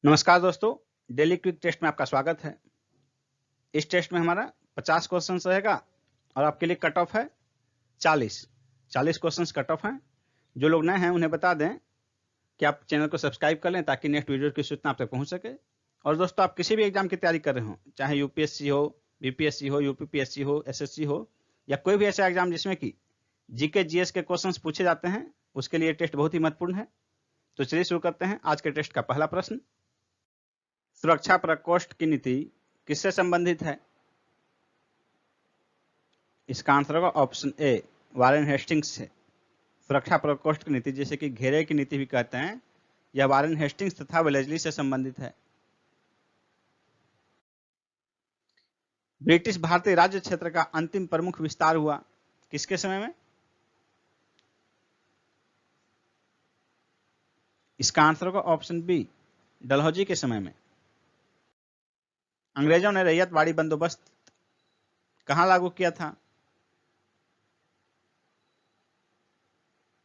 नमस्कार दोस्तों, daily quick test में आपका स्वागत है। इस टेस्ट में हमारा 50 क्वेश्चन रहेगा और आपके लिए कट ऑफ है 40 क्वेश्चंस कट ऑफ हैं। जो लोग नए हैं उन्हें बता दें कि आप चैनल को सब्सक्राइब कर लें ताकि नेक्स्ट वीडियो की सूचना आप तक पहुंच सके। और दोस्तों, आप किसी भी एग्जाम की तैयारी कर रहे हो, चाहे यूपीएससी हो, बीपीएससी हो, यूपीपीएससी हो, एसएससी हो या कोई भी ऐसा एग्जाम जिसमें कि जीके जीएस के क्वेश्चन पूछे जाते हैं, उसके लिए टेस्ट बहुत ही महत्वपूर्ण है। तो चलिए शुरू करते हैं आज के टेस्ट का पहला प्रश्न। सुरक्षा प्रकोष्ठ की नीति किससे संबंधित है? इसका आंसर होगा ऑप्शन ए, वारेन हेस्टिंग्स से। सुरक्षा प्रकोष्ठ की नीति, जिसे कि घेरे की नीति भी कहते हैं, यह वारेन हेस्टिंग्स तथा वेलेस्ली से संबंधित है। ब्रिटिश भारतीय राज्य क्षेत्र का अंतिम प्रमुख विस्तार हुआ किसके समय में? इसका आंसर होगा ऑप्शन बी, डलहौजी के समय में। अंग्रेजों ने रैयतवाड़ी बंदोबस्त कहां लागू किया था?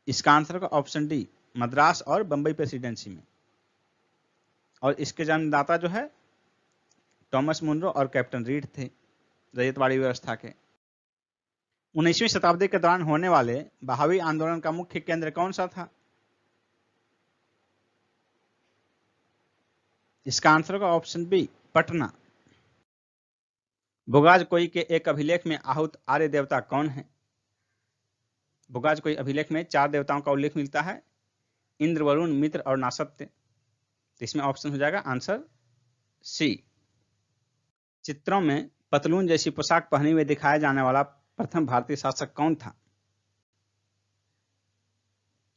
इसका आंसर होगा ऑप्शन डी, मद्रास और बंबई प्रेसिडेंसी में। और इसके जन्मदाता जो है थॉमस मुनरो और कैप्टन रीड थे रैयतवाड़ी व्यवस्था के। 19वीं शताब्दी के दौरान होने वाले बहावी आंदोलन का मुख्य केंद्र कौन सा था? इसका आंसर होगा ऑप्शन बी, पटना। बोगाज कोई के एक अभिलेख में आहूत आर्य देवता कौन है? बोगाज कोई अभिलेख में 4 देवताओं का उल्लेख मिलता है, इंद्र, वरुण, मित्र और नासत्य। तो इसमें ऑप्शन हो जाएगा आंसर सी। चित्रों में पतलून जैसी पोशाक पहने हुए दिखाया जाने वाला प्रथम भारतीय शासक कौन था?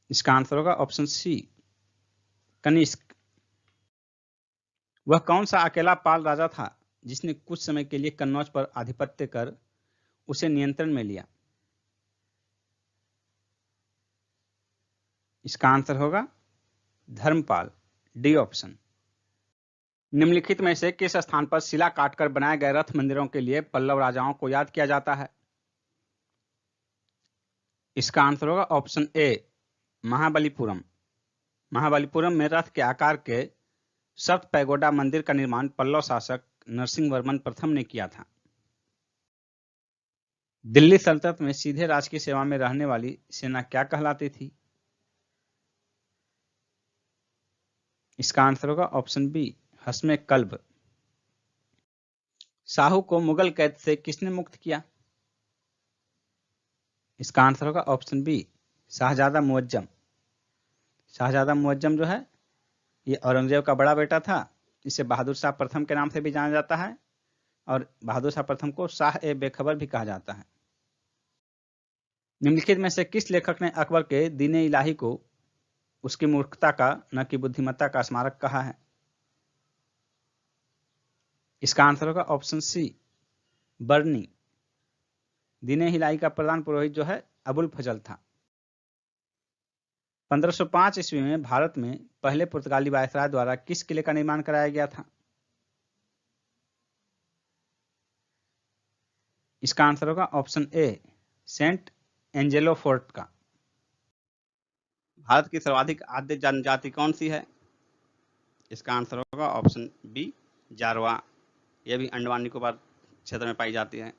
इसका आंसर होगा ऑप्शन सी, कनिष्क। वह कौन सा अकेला पाल राजा था जिसने कुछ समय के लिए कन्नौज पर आधिपत्य कर उसे नियंत्रण में लिया? इसका आंसर होगा धर्मपाल, डी ऑप्शन। निम्नलिखित में से किस स्थान पर शिला काटकर बनाए गए रथ मंदिरों के लिए पल्लव राजाओं को याद किया जाता है? इसका आंसर होगा ऑप्शन ए, महाबलीपुरम। महाबलीपुरम में रथ के आकार के सप्त पैगोडा मंदिर का निर्माण पल्लव शासक नरसिंह वर्मन प्रथम ने किया था। दिल्ली सल्तनत में सीधे राज की सेवा में रहने वाली सेना क्या कहलाती थी? इसका आंसर होगा ऑप्शन बी, हस्मे कल्ब। शाहू को मुगल कैद से किसने मुक्त किया? इसका आंसर होगा ऑप्शन बी, शाहजादा मुअज्जम। शाहजादा मुअज्जम जो है ये औरंगजेब का बड़ा बेटा था। इसे बहादुर शाह प्रथम के नाम से भी जाना जाता है और बहादुर शाह प्रथम को शाह ए बेखबर भी कहा जाता है। निम्नलिखित में से किस लेखक ने अकबर के दीन इलाही को उसकी मूर्खता का न कि बुद्धिमत्ता का स्मारक कहा है? इसका आंसर होगा ऑप्शन सी, बर्नी। दीन इलाही का प्रधान पुरोहित जो है अबुल फजल था। 1505 ईस्वी में भारत में पहले पुर्तगाली वायसराय द्वारा किस किले का निर्माण कराया गया था? इसका आंसर होगा option A, Saint Angelo Fort का। भारत की सर्वाधिक आद्य जनजाति कौन सी है? इसका आंसर होगा ऑप्शन बी, जारवा। यह भी अंडमान निकोबार क्षेत्र में पाई जाती है।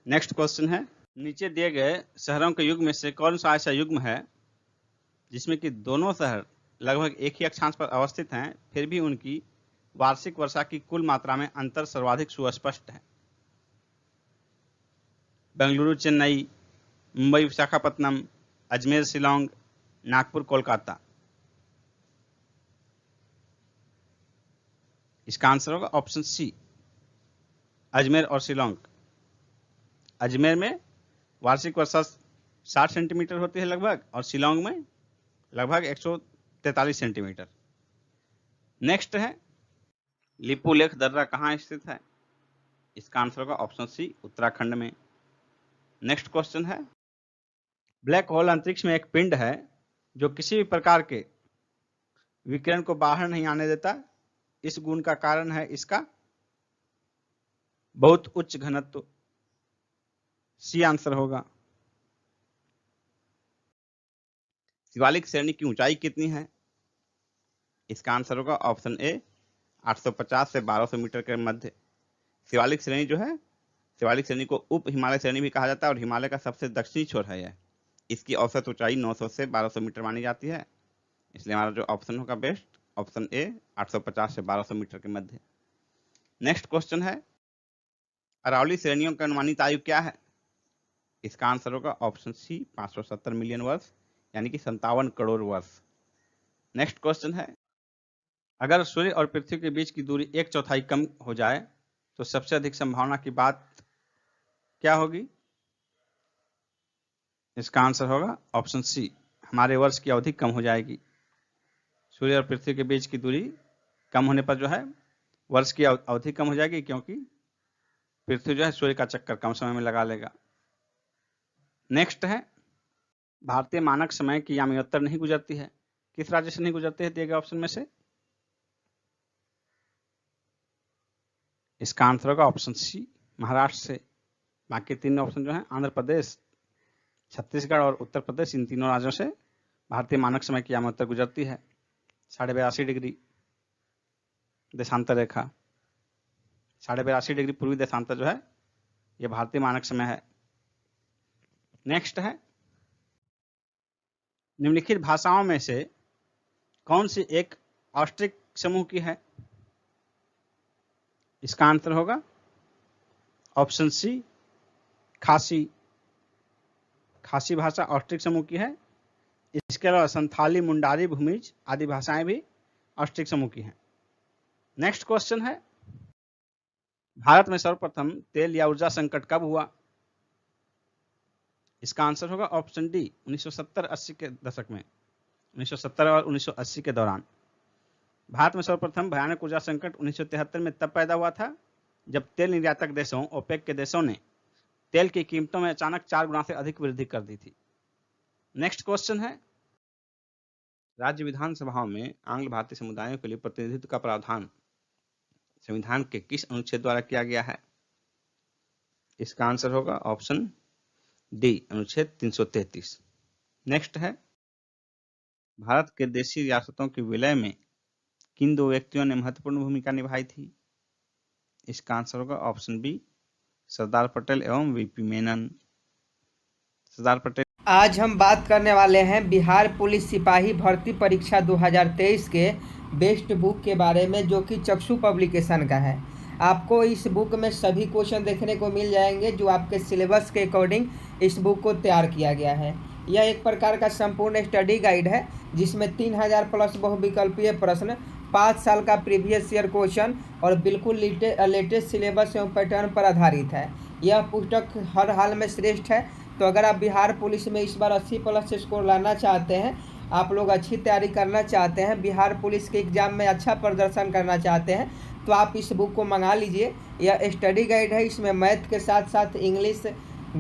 नेक्स्ट क्वेश्चन है, नीचे दिए गए शहरों के युग में से कौन सा ऐसा युग्म है जिसमें कि दोनों शहर लगभग एक ही अक्षांश पर अवस्थित हैं, फिर भी उनकी वार्षिक वर्षा की कुल मात्रा में अंतर सर्वाधिक सुस्पष्ट है? बेंगलुरु चेन्नई, मुंबई विशाखापत्तनम, अजमेर शिलोंग, नागपुर कोलकाता। इसका आंसर होगा ऑप्शन सी, अजमेर और शिलोंग। अजमेर में वार्षिक वर्षा 60 सेंटीमीटर होती है लगभग, और शिलोंग में लगभग 143 सेंटीमीटर। नेक्स्ट है, लिपुलेख दर्रा कहाँ स्थित है? इसका आंसर होगा ऑप्शन सी, उत्तराखंड में। नेक्स्ट क्वेश्चन है, ब्लैक होल अंतरिक्ष में एक पिंड है जो किसी भी प्रकार के विकिरण को बाहर नहीं आने देता। इस गुण का कारण है इसका बहुत उच्च घनत्व। सी आंसर होगा। शिवालिक श्रेणी की ऊंचाई कितनी है? इसका आंसर होगा ऑप्शन ए, 850 से 1200 मीटर के मध्य। शिवालिक श्रेणी जो है, शिवालिक श्रेणी को उप हिमालय श्रेणी भी कहा जाता है और हिमालय का सबसे दक्षिणी छोर है यह। इसकी औसत ऊंचाई 900 से 1200 मीटर मानी जाती है। इसलिए हमारा जो ऑप्शन होगा बेस्ट, ऑप्शन ए, 850 से 1200 मीटर के मध्य। नेक्स्ट क्वेश्चन है, अरावली श्रेणियों की अनुमानित आयु क्या है? इसका आंसर होगा ऑप्शन सी, 570 मिलियन वर्ष, यानी कि 57 करोड़ वर्ष। नेक्स्ट क्वेश्चन है, अगर सूर्य और पृथ्वी के बीच की दूरी 1/4 कम हो जाए तो सबसे अधिक संभावना की बात क्या होगी? इसका आंसर होगा ऑप्शन सी, हमारे वर्ष की अवधि कम हो जाएगी। सूर्य और पृथ्वी के बीच की दूरी कम होने पर जो है वर्ष की अवधि कम हो जाएगी, क्योंकि पृथ्वी जो है सूर्य का चक्कर कम समय में लगा लेगा। नेक्स्ट है, भारतीय मानक समय की यामियोत्तर नहीं गुजरती है, किस राज्य से नहीं गुजरती है दिए गए ऑप्शन में से? इसका आंसर होगा ऑप्शन सी, महाराष्ट्र से। बाकी तीन ऑप्शन जो है आंध्र प्रदेश, छत्तीसगढ़ और उत्तर प्रदेश, इन तीनों राज्यों से भारतीय मानक समय की यामियोत्तर गुजरती है। 82.5 डिग्री देशांतर रेखा, 82.5 डिग्री पूर्वी देशांतर जो है यह भारतीय मानक समय है। नेक्स्ट है, निम्नलिखित भाषाओं में से कौन सी एक ऑस्ट्रिक समूह की है? इसका आंसर होगा ऑप्शन सी, खासी। खासी भाषा ऑस्ट्रिक समूह की है। इसके अलावा संथाली, मुंडारी, भूमिज आदि भाषाएं भी ऑस्ट्रिक समूह की हैं। नेक्स्ट क्वेश्चन है, भारत में सर्वप्रथम तेल या ऊर्जा संकट कब हुआ? इसका आंसर होगा ऑप्शन डी, 1970-80 के दशक में, 1970 और 1980 के दौरान। भारत में सर्वप्रथम भयानक ऊर्जा संकट 1973 में तब पैदा हुआ था जब तेल निर्यातक देशों, ओपेक के देशों ने तेल की कीमतों में अचानक 4 गुना से अधिक वृद्धि कर दी थी। नेक्स्ट क्वेश्चन है, राज्य विधानसभाओं में आंग्ल भारतीय समुदायों के लिए प्रतिनिधित्व का प्रावधान संविधान के किस अनुच्छेद द्वारा किया गया है? इसका आंसर होगा ऑप्शन डी, अनुच्छेद 333। नेक्स्ट है, भारत के देशी रियासतों के विलय में किन दो व्यक्तियों ने महत्वपूर्ण भूमिका निभाई थी? इसका आंसर होगा ऑप्शन बी, सरदार पटेल एवं वीपी मेनन। सरदार पटेल। आज हम बात करने वाले हैं बिहार पुलिस सिपाही भर्ती परीक्षा 2023 के बेस्ट बुक के बारे में, जो कि चक्षु पब्लिकेशन का है। आपको इस बुक में सभी क्वेश्चन देखने को मिल जाएंगे जो आपके सिलेबस के अकॉर्डिंग इस बुक को तैयार किया गया है। यह एक प्रकार का संपूर्ण स्टडी गाइड है जिसमें 3000 प्लस बहुविकल्पीय प्रश्न, 5 साल का प्रीवियस ईयर क्वेश्चन और बिल्कुल लेटेस्ट सिलेबस एवं पैटर्न पर आधारित है। यह पुस्तक हर हाल में श्रेष्ठ है। तो अगर आप बिहार पुलिस में इस बार 80 प्लस स्कोर लाना चाहते हैं, आप लोग अच्छी तैयारी करना चाहते हैं, बिहार पुलिस के एग्ज़ाम में अच्छा प्रदर्शन करना चाहते हैं, तो आप इस बुक को मंगा लीजिए। यह स्टडी गाइड है, इसमें मैथ के साथ साथ इंग्लिश,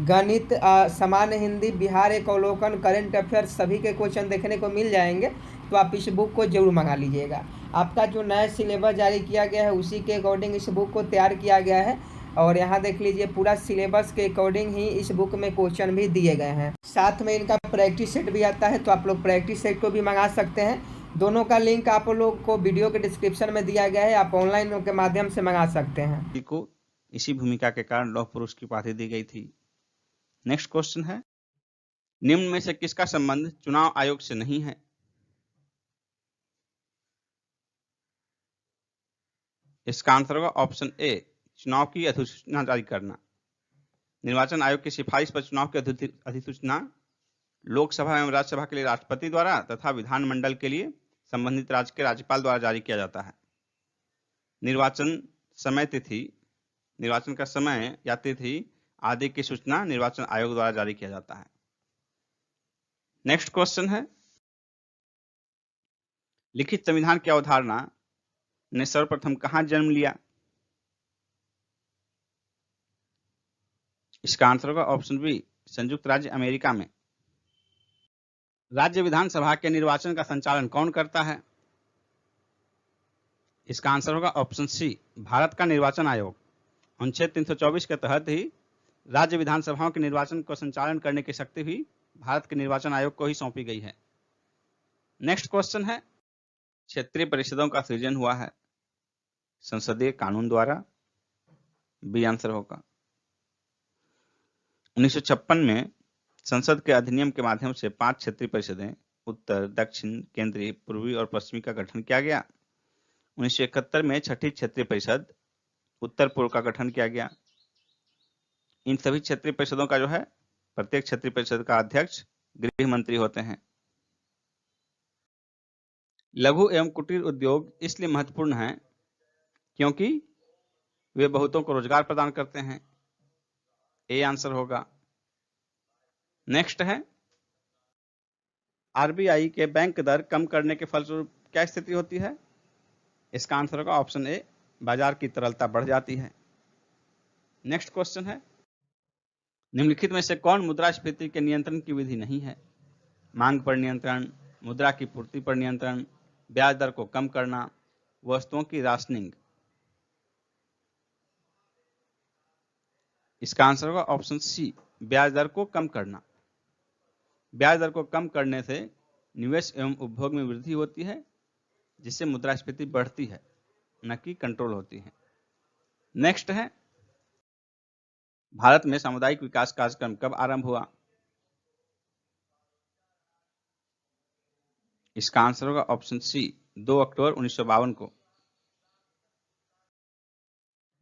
गणित, सामान्य हिंदी, बिहार एक अवलोकन, करंट अफेयर्स सभी के क्वेश्चन देखने को मिल जाएंगे। तो आप इस बुक को जरूर मंगा लीजिएगा। आपका जो नया सिलेबस जारी किया गया है उसी के अकॉर्डिंग इस बुक को तैयार किया गया है। और यहाँ देख लीजिए पूरा सिलेबस के अकॉर्डिंग ही इस बुक में क्वेश्चन भी दिए गए हैं। साथ में इनका प्रैक्टिस सेट भी आता है, तो आप लोग प्रैक्टिस सेट को भी मंगा सकते हैं। दोनों का लिंक आप लोग को वीडियो के डिस्क्रिप्शन में दिया गया है, आप ऑनलाइन के माध्यम से मंगा सकते हैं। को इसी भूमिका के कारण लौह पुरुष की उपाधि दी गई थी। नेक्स्ट क्वेश्चन है, निम्न में से किसका संबंध चुनाव आयोग से नहीं है? इसका आंसर होगा ऑप्शन ए, चुनाव की अधिसूचना जारी करना। निर्वाचन आयोग की सिफारिश पर चुनाव की अधिसूचना लोकसभा एवं राज्यसभा के लिए राष्ट्रपति द्वारा तथा विधानमंडल के लिए संबंधित राज्य के राज्यपाल द्वारा जारी किया जाता है। निर्वाचन समय तिथि, निर्वाचन का समय या तिथि आदि की सूचना निर्वाचन आयोग द्वारा जारी किया जाता है। नेक्स्ट क्वेश्चन है, लिखित संविधान की अवधारणा ने सर्वप्रथम कहां जन्म लिया? इसका आंसर होगा ऑप्शन बी, संयुक्त राज्य अमेरिका में। राज्य विधानसभा के निर्वाचन का संचालन कौन करता है? इसका आंसर होगा ऑप्शन सी, भारत का निर्वाचन आयोग। अनुच्छेद 324 के तहत ही राज्य विधानसभाओं के निर्वाचन को संचालन करने की शक्ति भी भारत के निर्वाचन आयोग को ही सौंपी गई है। नेक्स्ट क्वेश्चन है, क्षेत्रीय परिषदों का सृजन हुआ है। संसदीय कानून द्वारा, बी आंसर होगा। 1956 में संसद के अधिनियम के माध्यम से 5 क्षेत्रीय परिषदें उत्तर, दक्षिण, केंद्रीय, पूर्वी और पश्चिमी का गठन किया गया। 1971 में 6ठी क्षेत्रीय परिषद उत्तर पूर्व का गठन किया गया। इन सभी क्षेत्रीय परिषदों का जो है प्रत्येक क्षेत्रीय परिषद का अध्यक्ष गृह मंत्री होते हैं। लघु एवं कुटीर उद्योग इसलिए महत्वपूर्ण हैं क्योंकि वे बहुतों को रोजगार प्रदान करते हैं। ए आंसर होगा। नेक्स्ट है, आरबीआई के बैंक दर कम करने के फलस्वरूप क्या स्थिति होती है? इसका आंसर होगा ऑप्शन ए, बाजार की तरलता बढ़ जाती है। नेक्स्ट क्वेश्चन है, निम्नलिखित में से कौन मुद्रास्फीति के नियंत्रण की विधि नहीं है? मांग पर नियंत्रण, मुद्रा की पूर्ति पर नियंत्रण, ब्याज दर को कम करना, वस्तुओं की राशनिंग। इसका आंसर होगा ऑप्शन सी, ब्याज दर को कम करना। ब्याज दर को कम करने से निवेश एवं उपभोग में वृद्धि होती है, जिससे मुद्रास्फीति बढ़ती है, न कि कंट्रोल होती है। नेक्स्ट है, भारत में सामुदायिक विकास कार्यक्रम कब आरंभ हुआ? इसका आंसर होगा ऑप्शन सी, 2 अक्टूबर 1952 को।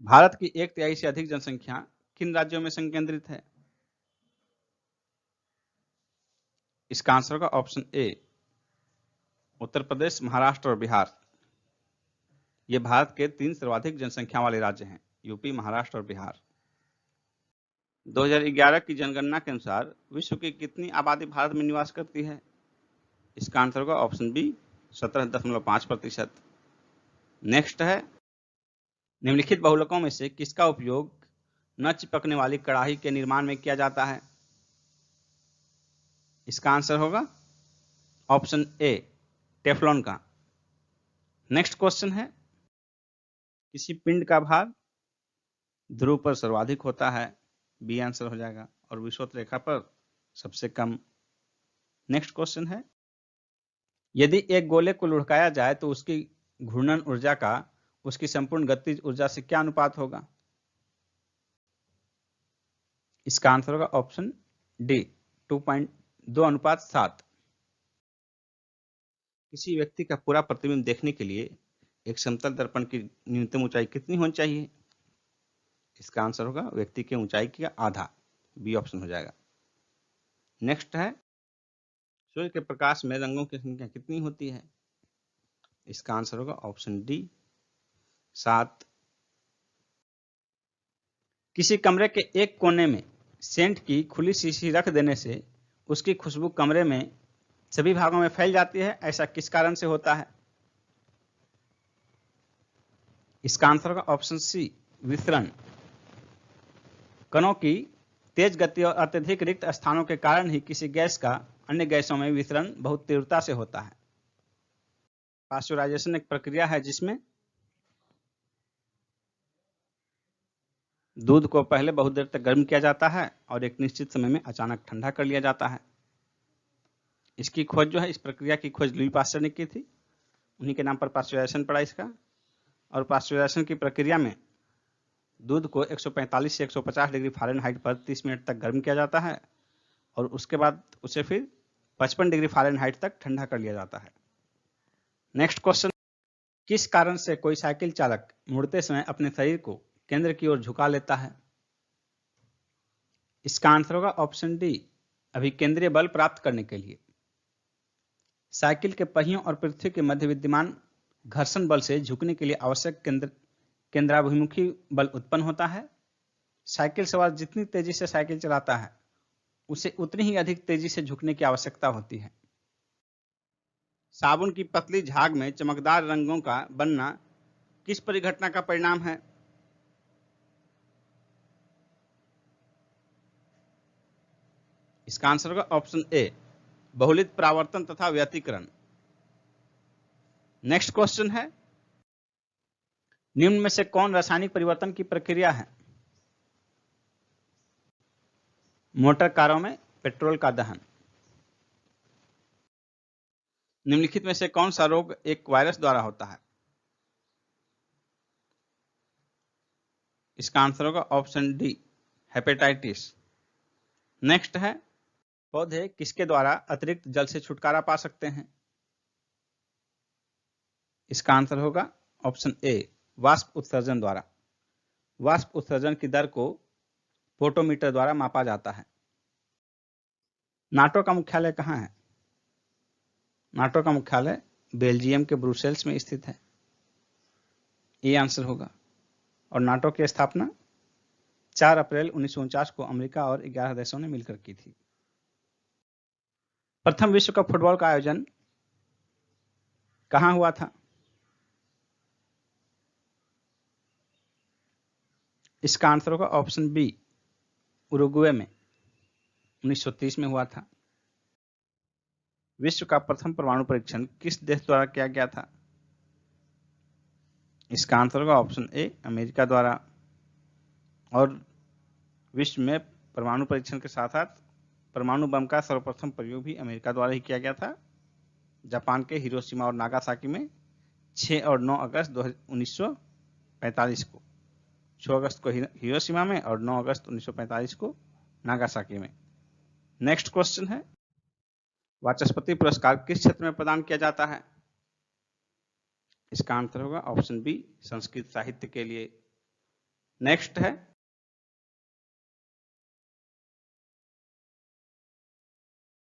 भारत की 1/3 से अधिक जनसंख्या किन राज्यों में संकेंद्रित है? इसका आंसर होगा ऑप्शन ए, उत्तर प्रदेश, महाराष्ट्र और बिहार। ये भारत के 3 सर्वाधिक जनसंख्या वाले राज्य हैं, यूपी, महाराष्ट्र और बिहार। 2011 की जनगणना के अनुसार विश्व की कितनी आबादी भारत में निवास करती है? इसका आंसर होगा ऑप्शन बी, 17.5%। नेक्स्ट है, निम्नलिखित बहुलकों में से किसका उपयोग न चिपकने वाली कड़ाही के निर्माण में किया जाता है? इसका आंसर होगा ऑप्शन ए, टेफ्लॉन का। नेक्स्ट क्वेश्चन है, किसी पिंड का भार ध्रुव पर सर्वाधिक होता है? बी आंसर हो जाएगा। और विषुवत रेखा पर सबसे कम। नेक्स्ट क्वेश्चन है, यदि एक गोले को लुढ़काया जाए तो उसकी घूर्णन ऊर्जा का उसकी संपूर्ण गतिज ऊर्जा से क्या अनुपात होगा? इसका आंसर होगा ऑप्शन डी, 2.2:7। किसी व्यक्ति का पूरा प्रतिबिंब देखने के लिए एक समतल दर्पण की न्यूनतम ऊंचाई कितनी होनी चाहिए? इसका आंसर होगा व्यक्ति की ऊंचाई का आधा, बी ऑप्शन हो जाएगा। नेक्स्ट है, सूर्य के प्रकाश में रंगों की संख्या कितनी होती है? इसका आंसर होगा ऑप्शन डी, 7। किसी कमरे के एक कोने में सेंट की खुली शीशी रख देने से उसकी खुशबू कमरे में सभी भागों में फैल जाती है, ऐसा किस कारण से होता है? इसका आंसर होगा ऑप्शन सी, विसरण। कणों की तेज गति और अत्यधिक रिक्त स्थानों के कारण ही किसी गैस का अन्य गैसों में विसरण बहुत तीव्रता से होता है। पास्चुराइजेशन एक प्रक्रिया है जिसमें दूध को पहले बहुत देर तक गर्म किया जाता है और एक निश्चित समय में अचानक ठंडा कर लिया जाता है। इसकी खोज जो है, इस प्रक्रिया की खोज लुई पास्चर ने की थी, उन्हीं के नाम पर पास्चुराइजेशन पड़ा इसका। और पास्चुराइजेशन की प्रक्रिया में दूध को 145 से 150 डिग्री फ़ारेनहाइट पर 30 मिनट तक गर्म किया जाता है और उसके बाद उसे फिर 55 डिग्री फ़ारेनहाइट तक ठंडा कर लिया जाता है। नेक्स्ट क्वेश्चन, किस कारण से कोई साइकिल चालक मुड़ते समय अपने शरीर को केंद्र की ओर झुका लेता है? इसका आंसर होगा ऑप्शन डी, अभिकेंद्रीय बल प्राप्त करने के लिए। साइकिल के पहियों और पृथ्वी के मध्य विद्यमान घर्षण बल से झुकने के लिए आवश्यक केंद्राभिमुखी बल उत्पन्न होता है। साइकिल सवार जितनी तेजी से साइकिल चलाता है उसे उतनी ही अधिक तेजी से झुकने की आवश्यकता होती है। साबुन की पतली झाग में चमकदार रंगों का बनना किस परिघटना का परिणाम है? इसका आंसर होगा ऑप्शन ए, बहुलित परावर्तन तथा व्यतिकरण। नेक्स्ट क्वेश्चन है, निम्न में से कौन रासायनिक परिवर्तन की प्रक्रिया है? मोटर कारों में पेट्रोल का दहन। निम्नलिखित में से कौन सा रोग एक वायरस द्वारा होता है? इसका आंसर होगा ऑप्शन डी, हेपेटाइटिस। नेक्स्ट है, पौधे किसके द्वारा अतिरिक्त जल से छुटकारा पा सकते हैं? इसका आंसर होगा ऑप्शन ए, वाष्प उत्सर्जन द्वारा। वाष्प उत्सर्जन की दर को फोटोमीटर द्वारा मापा जाता है। नाटो का मुख्यालय कहाँ है? नाटो का मुख्यालय बेल्जियम के ब्रुसेल्स में स्थित है, ये आंसर होगा। और नाटो की स्थापना 4 अप्रैल 1949 को अमेरिका और 11 देशों ने मिलकर की थी। प्रथम विश्व कप फुटबॉल का आयोजन कहाँ हुआ था? इसका आंसर होगा ऑप्शन बी, उरुग्वे में 1930 में हुआ था। विश्व का प्रथम परमाणु परीक्षण किस देश द्वारा किया गया था? इसका आंसर होगा ऑप्शन ए, अमेरिका द्वारा। और विश्व में परमाणु परीक्षण के साथ साथ परमाणु बम का सर्वप्रथम प्रयोग भी अमेरिका द्वारा ही किया गया था, जापान के हिरोशिमा और नागासाकी में 6 और 9 अगस्त 1945 को। 6 अगस्त को हिरोशिमा में और 9 अगस्त 1945 को नागासाकी में। नेक्स्ट क्वेश्चन है, वाचस्पति पुरस्कार किस क्षेत्र में प्रदान किया जाता है? इसका आंसर होगा ऑप्शन बी, संस्कृत साहित्य के लिए। नेक्स्ट है,